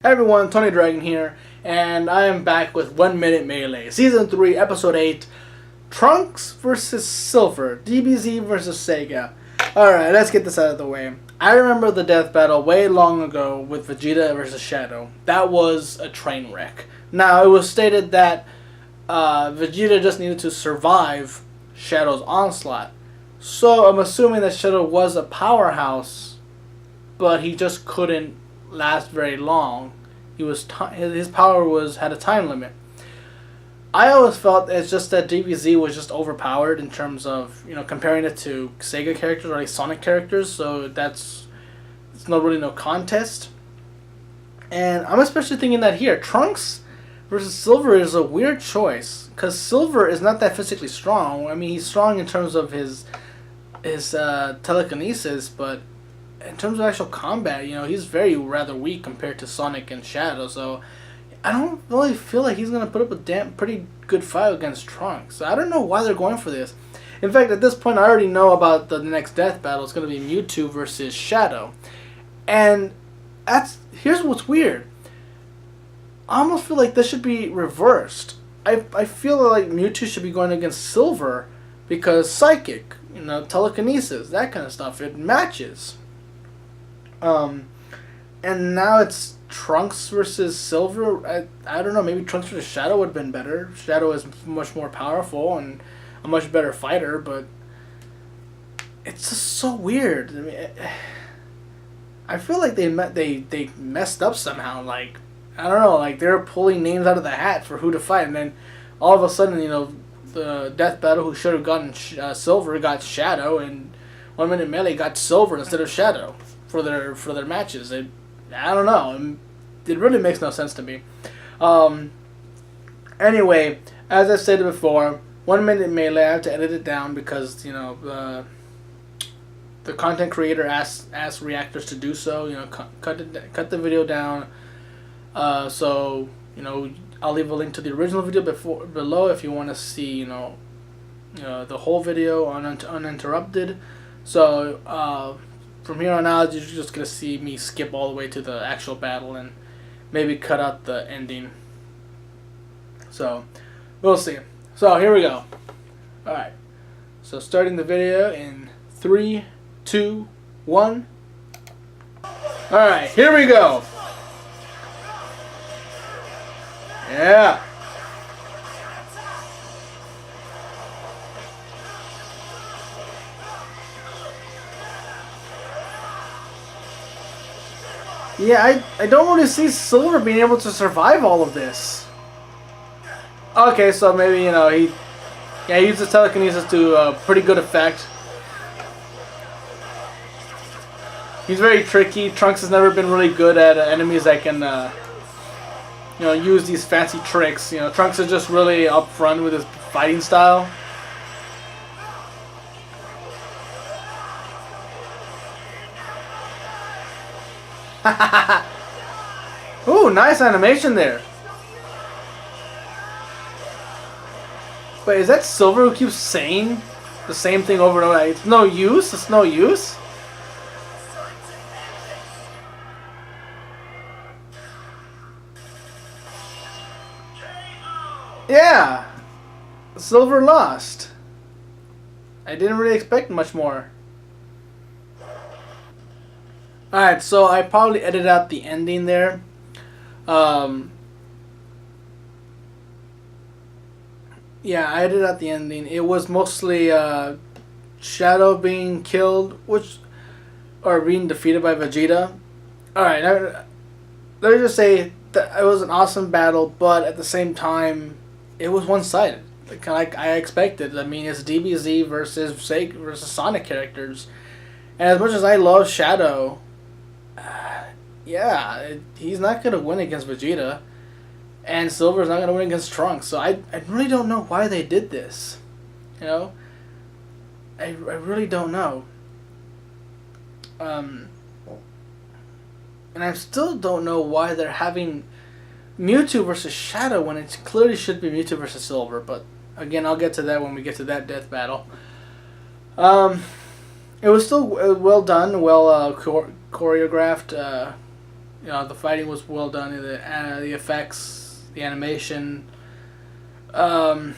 Hey everyone, Tony Dragon here, and I am back with 1 Minute Melee, Season 3, Episode 8, Trunks vs. Silver, DBZ vs. Sega. Alright, let's get this out of the way. I remember the death battle way long ago with Vegeta vs. Shadow. That was a train wreck. Now, it was stated that Vegeta just needed to survive Shadow's onslaught. So, I'm assuming that Shadow was a powerhouse, but he just couldn't last very long. His power had a time limit. I always felt it's just that DBZ was just overpowered in terms of, comparing it to Sega characters or like Sonic characters, so it's not really no contest. And I'm especially thinking that here, Trunks versus Silver is a weird choice, because Silver is not that physically strong. I mean, he's strong in terms of his telekinesis, but in terms of actual combat, he's rather weak compared to Sonic and Shadow, so I don't really feel like he's going to put up a pretty good fight against Trunks. I don't know why they're going for this. In fact, at this point, I already know about the next death battle. It's going to be Mewtwo versus Shadow. And here's what's weird. I almost feel like this should be reversed. I feel like Mewtwo should be going against Silver because Psychic, telekinesis, that kind of stuff, it matches. And now it's Trunks versus Silver. I don't know, maybe Trunks versus Shadow would have been better. Shadow is much more powerful and a much better fighter, but it's just so weird. I mean, I feel like they messed up somehow. Like, I don't know, like they're pulling names out of the hat for who to fight, and then all of a sudden, the death battle who should have gotten Silver got Shadow, and 1 Minute Melee got Silver instead of Shadow for their matches. I don't know. It really makes no sense to me. Anyway, as I said before, 1 Minute Melee, I have to edit it down because the content creator asked reactors to do so. Cut the video down. So I'll leave a link to the original video below if you want to see the whole video uninterrupted. So from here on out, you're just going to see me skip all the way to the actual battle and maybe cut out the ending. So, we'll see. So, here we go. Alright. So, starting the video in 3, 2, 1. Alright, here we go. Yeah. Yeah, I don't really see Silver being able to survive all of this. Okay, so maybe, he uses telekinesis to pretty good effect. He's very tricky. Trunks has never been really good at enemies that can, use these fancy tricks. Trunks is just really upfront with his fighting style. Ooh, nice animation there. Wait, is that Silver who keeps saying the same thing over and over? Like, it's no use? It's no use? Yeah. Silver lost. I didn't really expect much more. Alright, so I probably edited out the ending there. Yeah, I edited out the ending. It was mostly Shadow being killed, or being defeated by Vegeta. Alright, let me just say that it was an awesome battle, but at the same time, it was one-sided. Like I expected. I mean, it's DBZ versus Sega versus Sonic characters. And as much as I love Shadow, he's not going to win against Vegeta, and Silver's not going to win against Trunks, so I really don't know why they did this, I really don't know, and I still don't know why they're having Mewtwo versus Shadow when it clearly should be Mewtwo versus Silver, but again, I'll get to that when we get to that death battle. It was still well done, well choreographed. The fighting was well done. The effects, the animation. But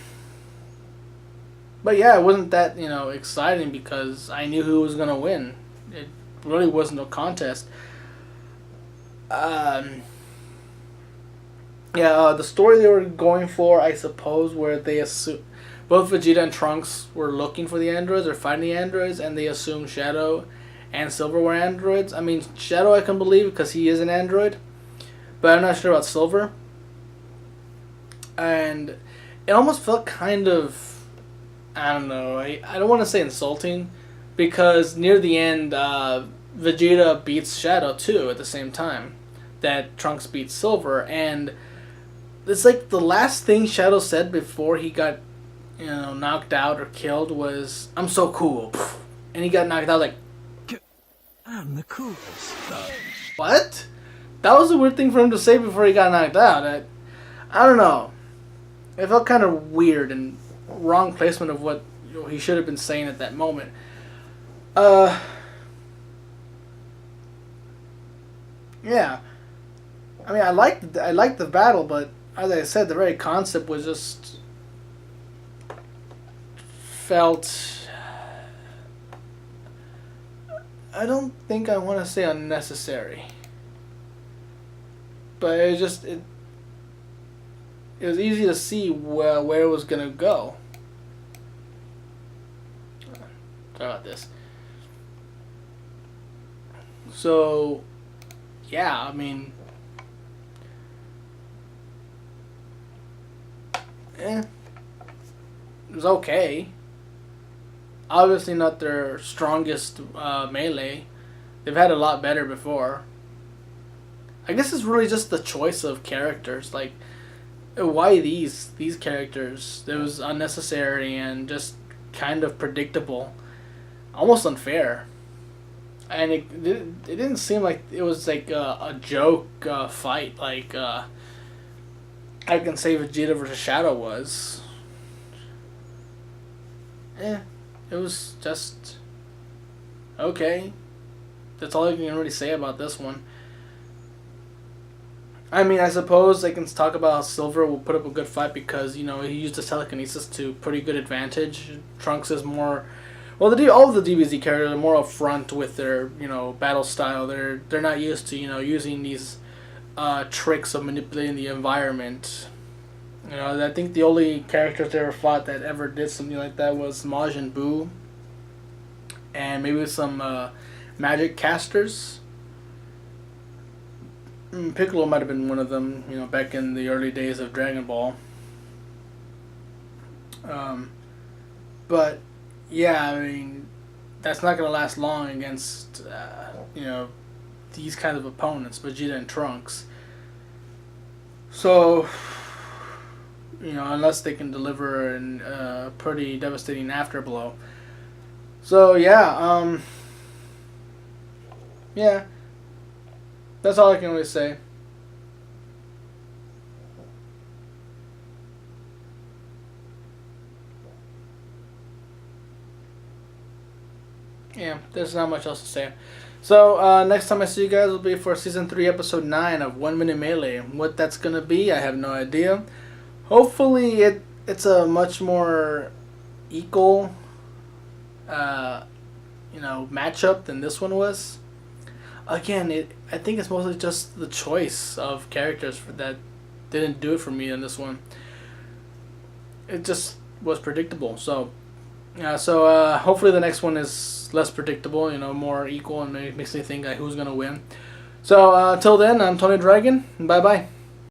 yeah, it wasn't that exciting because I knew who was gonna win. It really wasn't a contest. The story they were going for, I suppose, where they assume both Vegeta and Trunks were looking for the androids or finding the androids, and they assumed Shadow and Silver were androids. I mean, Shadow I can believe because he is an android, but I'm not sure about Silver. And it almost felt kind of, I don't know, I don't want to say insulting, because near the end, Vegeta beats Shadow too at the same time that Trunks beats Silver, and it's like the last thing Shadow said before he got, knocked out or killed was, "I'm so cool," and he got knocked out like, "I'm the coolest." What? That was a weird thing for him to say before he got knocked out. I don't know. It felt kind of weird and wrong placement of what he should have been saying at that moment. Yeah. I mean, I liked the battle, but as I said, the very concept was just felt. I don't think I want to say unnecessary, but it was easy to see where it was gonna go. Sorry about this. So, yeah, I mean, it was okay. Obviously not their strongest melee. They've had a lot better before. I guess it's really just the choice of characters. Like, why these characters? It was unnecessary and just kind of predictable. Almost unfair. And it didn't seem like it was like a joke fight like I can say Vegeta versus Shadow was. It was just okay. That's all I can really say about this one. I mean, I suppose I can talk about how Silver will put up a good fight because, he used his telekinesis to pretty good advantage. Trunks is more... Well, all of the DBZ characters are more upfront with their, battle style. They're not used to, using these tricks of manipulating the environment. I think the only characters they ever fought that ever did something like that was Majin Buu. And maybe some magic casters. Piccolo might have been one of them, back in the early days of Dragon Ball. But, yeah, I mean, that's not going to last long against, these kinds of opponents, Vegeta and Trunks. So, unless they can deliver a pretty devastating afterblow. So, yeah, yeah. That's all I can really say. Yeah, there's not much else to say. So, next time I see you guys will be for Season 3, Episode 9 of 1 Minute Melee. What that's going to be, I have no idea. Hopefully, it's a much more equal, matchup than this one was. Again, I think it's mostly just the choice of characters that didn't do it for me in this one. It just was predictable. So, hopefully the next one is less predictable, more equal, and makes me think who's gonna win. So, till then, I'm Tony Dragon. Bye bye.